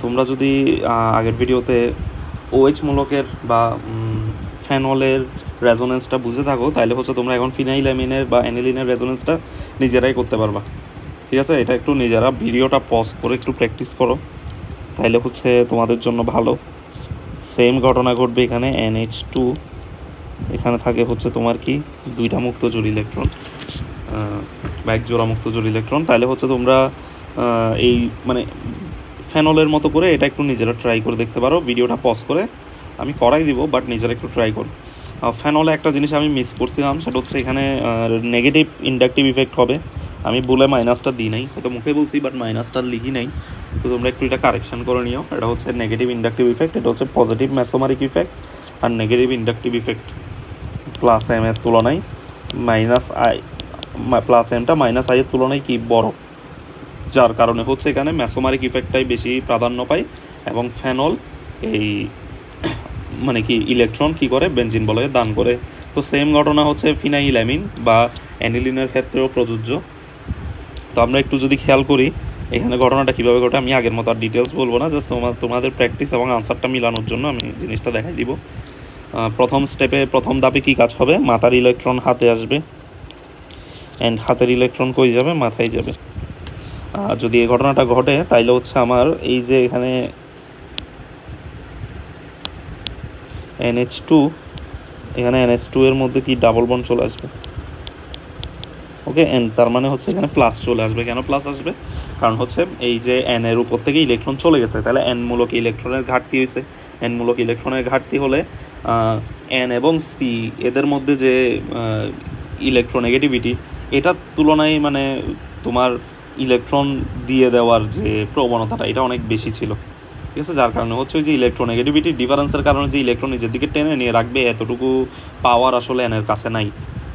তোমরা যদি আগের ভিডিওতে OH মূলকের বা ফেনলের রেজোনেন্সটা বুঝে থাকো, তাহলে হচ্ছে তোমরা এখন ফিনাইলামিনের বা অ্যানিলিনের রেজোনেন্সটা নিজেরাই করতে পারবা। ঠিক আছে, এটা একটু নিজেরা ভিডিওটা পজ করে একটু প্র্যাকটিস করো, তাহলে হচ্ছে তোমাদের জন্য ভালো। সেম ঘটনা ঘটবে এখানে। NH2 এখানে থাকে হচ্ছে তোমার কি দুইটা মুক্তজোড় ইলেকট্রন বা এক জোড়া মুক্তজোড় ইলেকট্রন। তাহলে হচ্ছে তোমরা এই মানে ফেনলের মতো করে এটা একটু নিজেরা ট্রাই করে দেখতে পারো। ভিডিওটা পজ করে আমি করাই দিব, বাট নিজেরা একটু ট্রাই করো। ফেনলে একটা জিনিস আমি মিস করছিলাম, সেটা হচ্ছে এখানে নেগেটিভ ইন্ডাকটিভ ইফেক্ট হবে। আমি বলে মাইনাসটা দিই নাই, হয়তো মুখে বলছি বাট মাইনাসটা লিখি নাই। তো তোমরা একটু এটা কারেকশন করে নিও। এটা হচ্ছে নেগেটিভ ইন্ডাকটিভ ইফেক্ট, এটা হচ্ছে পজিটিভ মেসোমারিক ইফেক্ট। আর negative inductive effect plus M এর তুলনায় মাইনাস আই, প্লাস এমটা মাইনাস আই এর তুলনায় কি বড়, যার কারণে হচ্ছে এখানে মেসোমারিক ইফেক্টটাই বেশি প্রাধান্য পায় এবং ফেনল এই মানে কি ইলেকট্রন কি করে বেনজিন বলয়ে দান করে। তো সেম ঘটনা হচ্ছে ফিনাইলামিন বা অ্যানিলিনের ক্ষেত্রেও প্রযোজ্য। তো আমরা একটু যদি খেয়াল করি এখানে ঘটনাটা কীভাবে ঘটে, আমি আগের মতো আর ডিটেলস বলবো না, জাস্ট তোমাদের প্র্যাকটিস এবং আনসারটা মিলানোর জন্য আমি জিনিসটা দেখাই দিব। প্রথম স্টেপে প্রথম ধাপে কি কাজ হবে, মাথার ইলেকট্রন হাতে আসবে অ্যান্ড হাতের ইলেকট্রন কই যাবে, মাথায় যাবে। যদি এই ঘটনাটা ঘটে তাইলে হচ্ছে আমার এই যে এখানে NH2, এখানে NH2 এর মধ্যে কি ডাবল বন্ড চলে আসবে। ওকে, এন্ড তার মানে হচ্ছে এখানে প্লাস চলে আসবে। কেন প্লাস আসবে, কারণ হচ্ছে এই যে N এর উপর থেকে ইলেকট্রন চলে গেছে, তাহলে N মূলক ইলেকট্রনের ঘাটতি হয়েছে। N মূলক ইলেকট্রনের ঘাটতি হলে N এবং C এদের মধ্যে যে ইলেকট্রোনেগেটিভিটি, এটার তুলনায় মানে তোমার ইলেকট্রন দিয়ে দেওয়ার যে প্রবণতাটা এটা অনেক বেশি ছিল। ঠিক আছে, যার কারণে হচ্ছে ওই যে ইলেকট্রোনেগেটিভিটি ডিফারেন্সের কারণে যে ইলেকট্রন নিজের দিকে টেনে নিয়ে রাখবে এতটুকু পাওয়ার আসলে N এর কাছে নাই।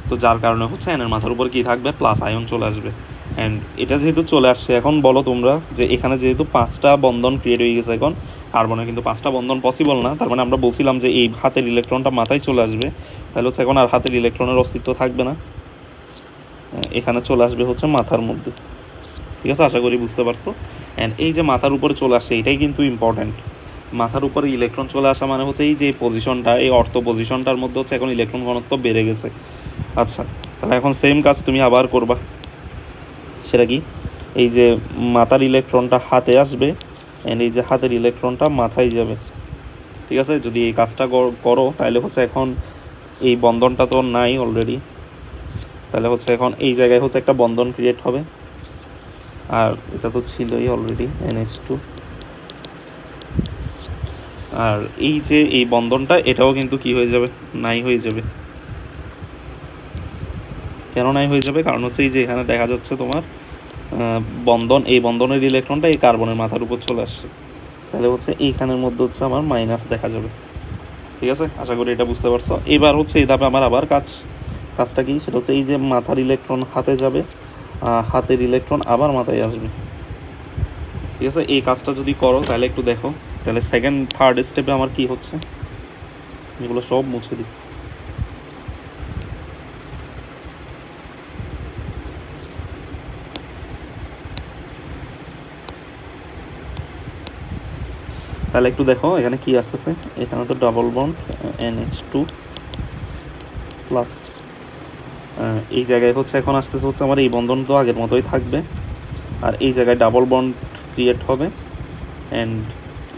তো যার কারণে হচ্ছে N এর মাথার উপর কি থাকবে, প্লাস আয়ন চলে আসবে। অ্যান্ড এটা যেহেতু চলে আসছে, এখন বলো তোমরা যে এখানে যেহেতু 5টা বন্ধন ক্রিয়েট হয়ে গেছে, এখন কার্বনে কিন্তু 5টা বন্ধন পসিবল না। তার মানে আমরা বলছিলাম যে এই হাতের ইলেকট্রনটা মাথায় চলে আসবে, তাহলে হচ্ছে এখন আর হাতের ইলেকট্রনের অস্তিত্ব থাকবে না, এখানে চলে আসবে হচ্ছে মাথার মধ্যে। ঠিক আছে, আশা করি বুঝতে পারছো। অ্যান্ড এই যে মাথার উপরে চলে আসছে এটাই কিন্তু ইম্পর্ট্যান্ট। মাথার উপরে ইলেকট্রন চলে আসা মানে হচ্ছে এই যে পজিশনটা, এই অর্থ পজিশনটার মধ্যে হচ্ছে এখন ইলেকট্রন ঘনত্ব বেড়ে গেছে। আচ্ছা, তাহলে এখন সেম কাজ তুমি আবার করবা। সেটা কি, এই যে মাথার ইলেকট্রনটা হাতে আসবে অ্যান্ড এই যে হাতের ইলেকট্রনটা মাথায় যাবে। ঠিক আছে, যদি এই কাজটা করো তাহলে হচ্ছে এখন এই বন্ধনটা তো নাই অলরেডি, তাহলে হচ্ছে এখন এই জায়গায় হচ্ছে একটা বন্ধন ক্রিয়েট হবে, আর এটা তো ছিলই অলরেডি NH2। আর এই যে এই বন্ধনটা এটাও কিন্তু কি হয়ে যাবে, নাই হয়ে যাবে। কেন নাই হয়ে যাবে, কারণ হচ্ছে এই যে এখানে দেখা যাচ্ছে তোমার বন্ধন, এই বন্ধনের ইলেকট্রনটা এই কার্বনের মাথার উপর চলে আসছে, তাহলে হচ্ছে এইখানের মধ্যে হচ্ছে আমার মাইনাস দেখা যাবে। ঠিক আছে, আশা করি এটা বুঝতে পারছো। এবার হচ্ছে এই ধাপে আমার আবার কাজটা কি, সেটা হচ্ছে এই যে মাথার ইলেকট্রন হাতে যাবে, হাতের ইলেকট্রন আবার মাথায় আসবে। ঠিক আছে, এই কাজটা যদি করো তাহলে একটু দেখো, তাহলে সেকেন্ড থার্ড স্টেপে আমার কি হচ্ছে, এগুলো সব মুছে দিই। তাহলে একটু দেখো এখানে কি আসতেছে, এখানে তো ডাবল বন্ড NH2 প্লাস, এই জায়গায় হচ্ছে এখন আসতেছে হচ্ছে আমার এই বন্ধন তো আগের মতোই থাকবে, আর এই জায়গায় ডাবল বন্ড ক্রিয়েট হবে অ্যান্ড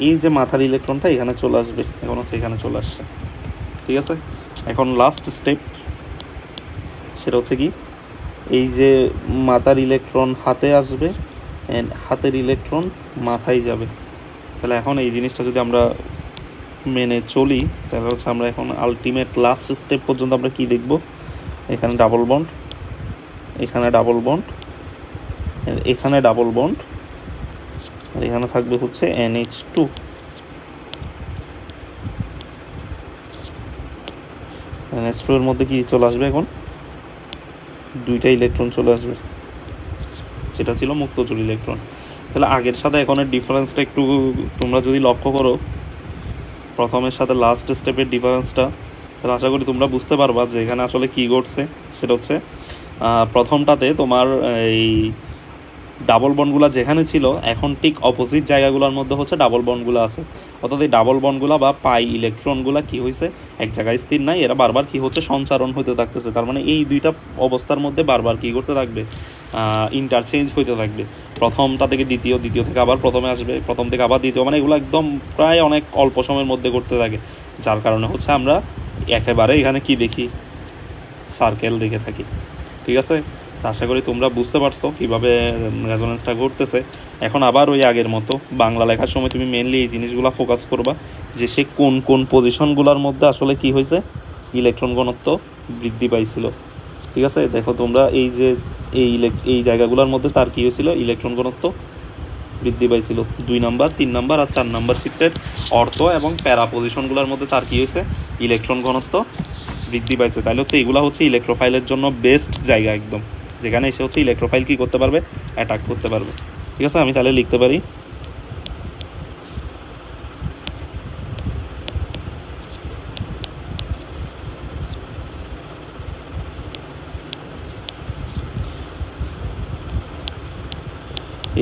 এই যে মাথার ইলেকট্রনটা এখানে চলে আসবে, এখন হচ্ছে এখানে চলে আসছে। ঠিক আছে, এখন লাস্ট স্টেপ সেটা হচ্ছে কি, এই যে মাথার ইলেকট্রন হাতে আসবে অ্যান্ড হাতের ইলেকট্রন মাথায় যাবে। তাহলে এখন এই জিনিসটা যদি আমরা মেনে চলি তাহলে হচ্ছে আমরা এখন আলটিমেট লাস্ট স্টেপ পর্যন্ত আমরা কি দেখব, এখানে ডাবল বন্ড, এখানে ডাবল বন্ড, এখানে ডাবল বন্ড, আর এখানে থাকবে হচ্ছে NH2। NH2 এর মধ্যে কি চলে আসবে, এখন দুইটা ইলেকট্রন চলে আসবে, যেটা ছিল মুক্তজোড় ইলেকট্রন। তাহলে আগের সাথে এখনের ডিফারেন্সটা একটু তোমরা যদি লক্ষ্য করো, প্রথমের সাথে লাস্ট স্টেপের ডিফারেন্সটা, তাহলে আশা করি তোমরা বুঝতে পারবা যে এখানে আসলে কী ঘটছে। সেটা হচ্ছে প্রথমটাতে তোমার এই ডাবল বন্ডগুলো যেখানে ছিল এখন ঠিক অপোজিট জায়গাগুলোর মধ্যে হচ্ছে ডাবল বন্ডগুলো আছে। অর্থাৎ এই ডাবল বন্ডগুলো বা পাই ইলেকট্রনগুলো কি হয়েছে, এক জায়গায় স্থির নাই, এরা বারবার কি হচ্ছে, সঞ্চারণ হতে থাকতেছে। তার মানে এই দুইটা অবস্থার মধ্যে বারবার কি করতে থাকবে, ইন্টারচেঞ্জ হইতে থাকবে। প্রথমটা থেকে দ্বিতীয়, দ্বিতীয় থেকে আবার প্রথমে আসবে, প্রথম থেকে আবার দ্বিতীয়, মানে এগুলো একদম প্রায় অনেক অল্প সময়ের মধ্যে করতে থাকে। যার কারণে হচ্ছে আমরা একেবারে এখানে কি দেখি, সার্কেল দেখে থাকি। ঠিক আছে, আশা করি তোমরা বুঝতে পারছো কীভাবে রেজোনেন্সটা ঘটতেছে। এখন আবার ওই আগের মতো বাংলা লেখার সময় তুমি মেনলি এই জিনিসগুলো ফোকাস করবা, যে সে কোন কোন পজিশনগুলোর মধ্যে আসলে কি হয়েছে, ইলেকট্রন ঘনত্ব বৃদ্ধি পাইছিল। ঠিক আছে, দেখো তোমরা এই যে এই জায়গাগুলোর মধ্যে তার কী হয়েছিল, ইলেকট্রন ঘনত্ব বৃদ্ধি পাইছিল। 2 নাম্বার, 3 নাম্বার আর 4 নাম্বার চিত্রের অর্থ এবং প্যারা পজিশনগুলোর মধ্যে তার কী হয়েছে, ইলেকট্রন ঘনত্ব বৃদ্ধি পাইছে। তাহলে হচ্ছে এগুলো হচ্ছে ইলেকট্রোফাইলের জন্য বেস্ট জায়গা একদম, যেখানে এসে হচ্ছে ইলেকট্রোফাইল কী করতে পারবে, অ্যাটাক করতে পারবে। ঠিক আছে, আমি তাহলে লিখতে পারি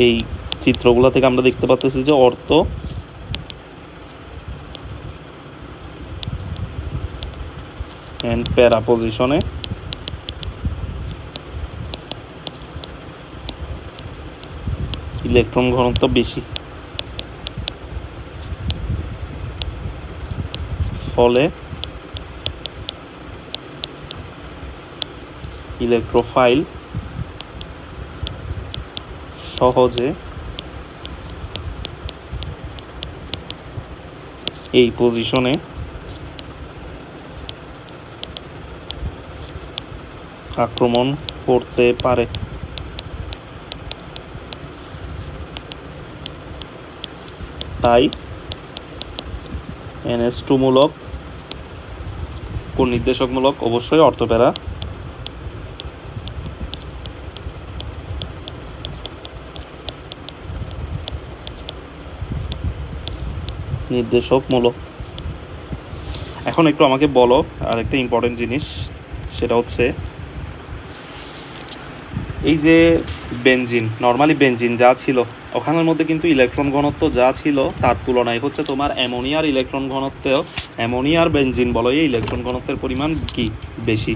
এই চিত্রগুলো থেকে আমরা দেখতে পাচ্ছি যে অর্থ এন্ড প্যারা পজিশনে ইলেকট্রন ঘনত্ব বেশি, ফলে ইলেকট্রোফাইল সহজে এই পজিশনে আক্রমণ করতে পারে। তাই NH2 মূলক কোন নির্দেশকমূলক, অবশ্যই অর্থপ্যারা নির্দেশকমূলক। এখন একটু আমাকে বলো আর একটা ইম্পর্টেন্ট জিনিস, সেটা হচ্ছে এই যে বেনজিন, নর্মালি বেনজিন যা ছিল ওখানের মধ্যে কিন্তু ইলেকট্রন ঘনত্ব যা ছিল তার তুলনায় হচ্ছে তোমার অ্যামোনিয়ার ইলেকট্রন ঘনত্বেও, অ্যামোনিয়ার বেনজিন বলয়ে ইলেকট্রন ঘনত্বের পরিমাণ কি বেশি।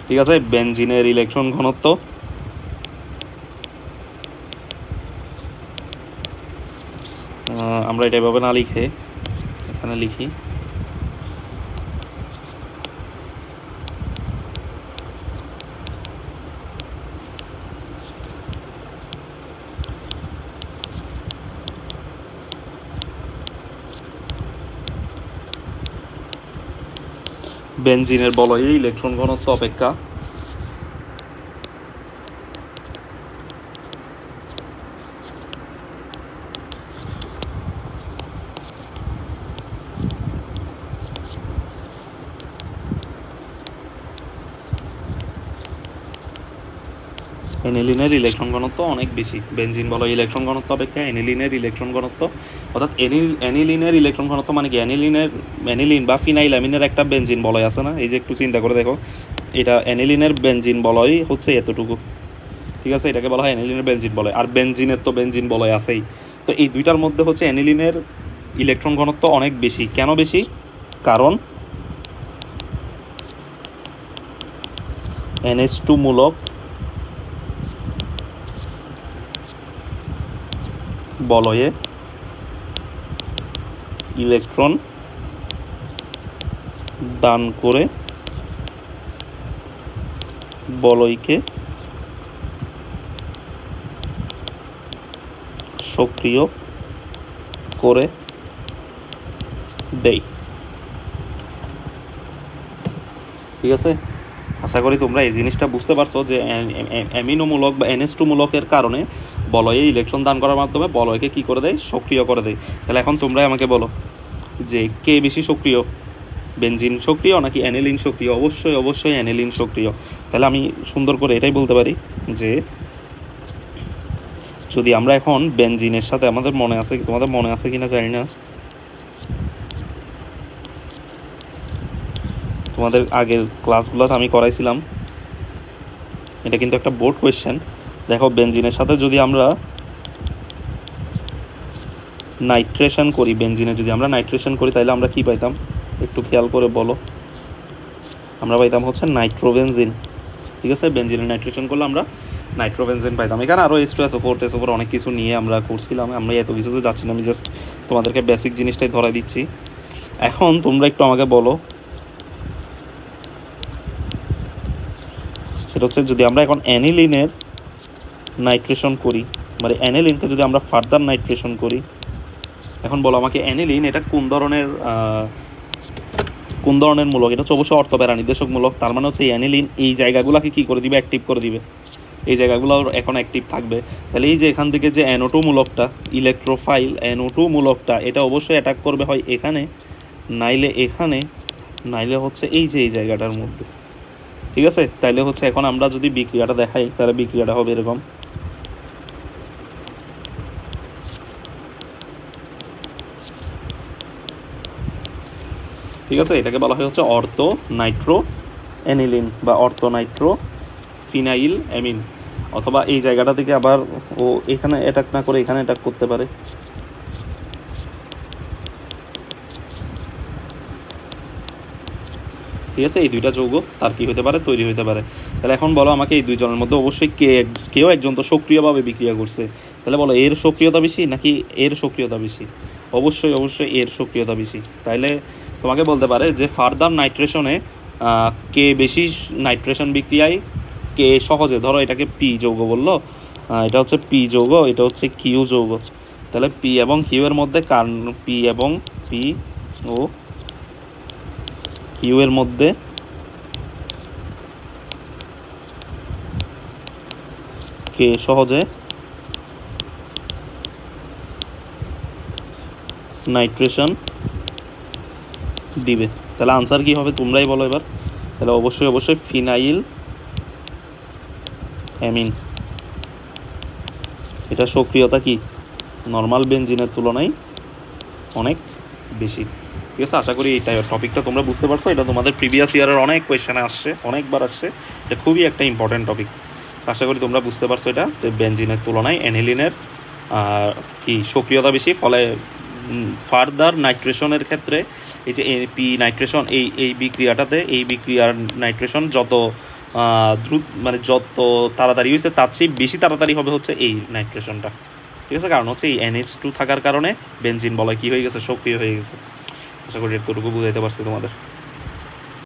ঠিক আছে, বেনজিনের ইলেকট্রন ঘনত্ব আমরা এটা এভাবে না লিখে এখানে লিখি বেনজিনের বলয়ে ইলেকট্রন ঘনত্ব অপেক্ষা এনিলিনের ইলেকট্রন ঘনত্ব অনেক বেশি। বেনজিন বলয় ইলেকট্রন ঘনত্ব অপেক্ষা এনিলিনের ইলেকট্রন ঘনত্ব, অর্থাৎ এনিলিনের ইলেকট্রন ঘনত্ব মানে কি, অ্যানিলিন বা ফিনাইলামিনের একটা বেনজিন বলয় আছে না, এই যে একটু চিন্তা করে দেখো, এটা অ্যানিলিনের বেনজিন বলয় হচ্ছে এতটুকু। ঠিক আছে, এটাকে বলা হয় অ্যানিলিনের বেনজিন বলয়। আর বেনজিনের তো বেনজিন বলয় আছেই। তো এই দুইটার মধ্যে হচ্ছে অ্যানিলিনের ইলেকট্রন ঘনত্ব অনেক বেশি। কেন বেশি? কারণ NH2 মূলক বলয়ে ইলেকট্রন দান করে বলয়কে সক্রিয় করে দেয়। ঠিক আছে, আশা করি তোমরা এই জিনিসটা বুঝতে পারছো যে অ্যামিনোমূলক বা NH2 মূলকের কারণে বলয়ে ইলেকট্রন দান করার মাধ্যমে বলয়কে কি করে দেয়, সক্রিয় করে দেয়। তাহলে এখন তোমরা আমাকে বলো যে কে বেশি সক্রিয়, বেনজিন সক্রিয় নাকি অ্যানিলিন সক্রিয়? অবশ্যই অ্যানিলিন সক্রিয়। তাহলে আমি সুন্দর করে এটাই বলতে পারি যে যদি আমরা এখন বেনজিনের সাথে, আমাদের মনে আছে, তোমাদের মনে আছে কিনা জানি না, তোমাদের আগের ক্লাসগুলোতে আমি করাইছিলাম, এটা কিন্তু একটা বোর্ড কোয়েশ্চেন দেখো বেনজিনের সাথে যদি আমরা নাইট্রেশন করি, বেনজিনে যদি আমরা নাইট্রেশন করি তাহলে আমরা কি পাইতাম একটু খেয়াল করে বলো। আমরা পাইতাম হচ্ছে নাইট্রোবেনজিন, ঠিক আছে। বেনজিনে নাইট্রেশন করলে আমরা নাইট্রোবেনজিন পাইতাম। এখানে আরও H2SO4 টেসোফোর অনেক কিছু নিয়ে আমরা করছিলাম, আমরা এত কিছুতে যাচ্ছি না, আমি জাস্ট তোমাদেরকে বেসিক জিনিসটাই ধরাই দিচ্ছি। এখন তোমরা একটু আমাকে বলো, সেটা হচ্ছে যদি আমরা এখন অ্যানিলিনের নাইট্রেশন করি, মানে অ্যানিলিনকে যদি আমরা ফার্দার নাইট্রেশন করি, এখন বলো আমাকে অ্যানিলিন এটা কোন ধরনের মূলক? এটা হচ্ছে অবশ্যই অর্থপ্যারা নির্দেশক মূলক। তার মানে হচ্ছে অ্যানিলিন এই জায়গাগুলোকে কী করে দিবে, অ্যাক্টিভ করে দিবে, এই জায়গাগুলো এখন অ্যাক্টিভ থাকবে। তাহলে এই যে এখান থেকে যে NO2 মূলকটা, ইলেকট্রোফাইল NO2 মূলকটা, এটা অবশ্যই অ্যাটাক করবে হয় এখানে, নাইলে এখানে, নাইলে হচ্ছে এই যে এই জায়গাটার মধ্যে, ঠিক আছে। তাইলে হচ্ছে এখন আমরা যদি বিক্রিয়াটা দেখাই তাহলে বিক্রিয়াটা হবে এরকম। ঠিক আছে, এটাকে বলা হয় হচ্ছে অর্থো নাইট্রো অ্যানিলিন বা অর্থো নাইট্রো ফিনাইল অ্যামিন। অথবা এই জায়গাটা থেকে আবার ও এখানে অ্যাটাক না করে এখানে অ্যাটাক করতে পারে। ঠিক আছে, এই দুইটা যৌগ তার কি হতে পারে, তৈরি হতে পারে। তাহলে এখন বলো আমাকে এই দুইজনের মধ্যে অবশ্যই কেউ একজন তো সক্রিয়ভাবে বিক্রিয়া করছে, তাহলে বলো এর সক্রিয়তা বেশি নাকি এর সক্রিয়তা বেশি? অবশ্যই এর সক্রিয়তা বেশি। তাইলে তোমাকে বলতে পারে যে ফার্দার নাইট্রেশনে কে বেশি নাইট্রেশন বিক্রিয়ায়, কে সহজে, ধরো এটাকে পি যৌগ বললো, এটা হচ্ছে পি যৌগ, এটা হচ্ছে কিউ যৌগ। তাহলে পি এবং কিউ এর মধ্যে পি ও কিউ এর মধ্যে কে সহজে নাইট্রেশন দিবে। তাহলে আনসার কি হবে তোমরাই বলো এবার। তাহলে অবশ্যই ফিনাইল অ্যামিন, এটা সক্রিয়তা কি নর্মাল বেনজিনের তুলনায় অনেক বেশি। ঠিক আছে, আশা করি এই টপিকটা তোমরা বুঝতে পারছো। এটা তোমাদের প্রিভিয়াস ইয়ারের অনেক কোয়েশ্চেনে আসছে, অনেকবার আসছে, এটা খুবই একটা ইম্পর্টেন্ট টপিক। আশা করি তোমরা বুঝতে পারছো এটা, যে বেনজিনের তুলনায় অ্যানিলিনের কি সক্রিয়তা বেশি, ফলে ফার্দার নাইট্রেশনের ক্ষেত্রে এই যে পি নাইট্রেশন, এই বিক্রিয়াটাতে, এই বিক্রিয়ার নাইট্রেশন যত দ্রুত, মানে যত তাড়াতাড়ি হয়েছে তার চেয়ে বেশি তাড়াতাড়ি হবে হচ্ছে এই নাইট্রেশনটা। ঠিক আছে, কারণ হচ্ছে এই NH2 থাকার কারণে বেনজিন বলয় কি হয়ে গেছে, সক্রিয় হয়ে গেছে। আশা করি এতটুকু বুঝাইতে পারছি তোমাদের।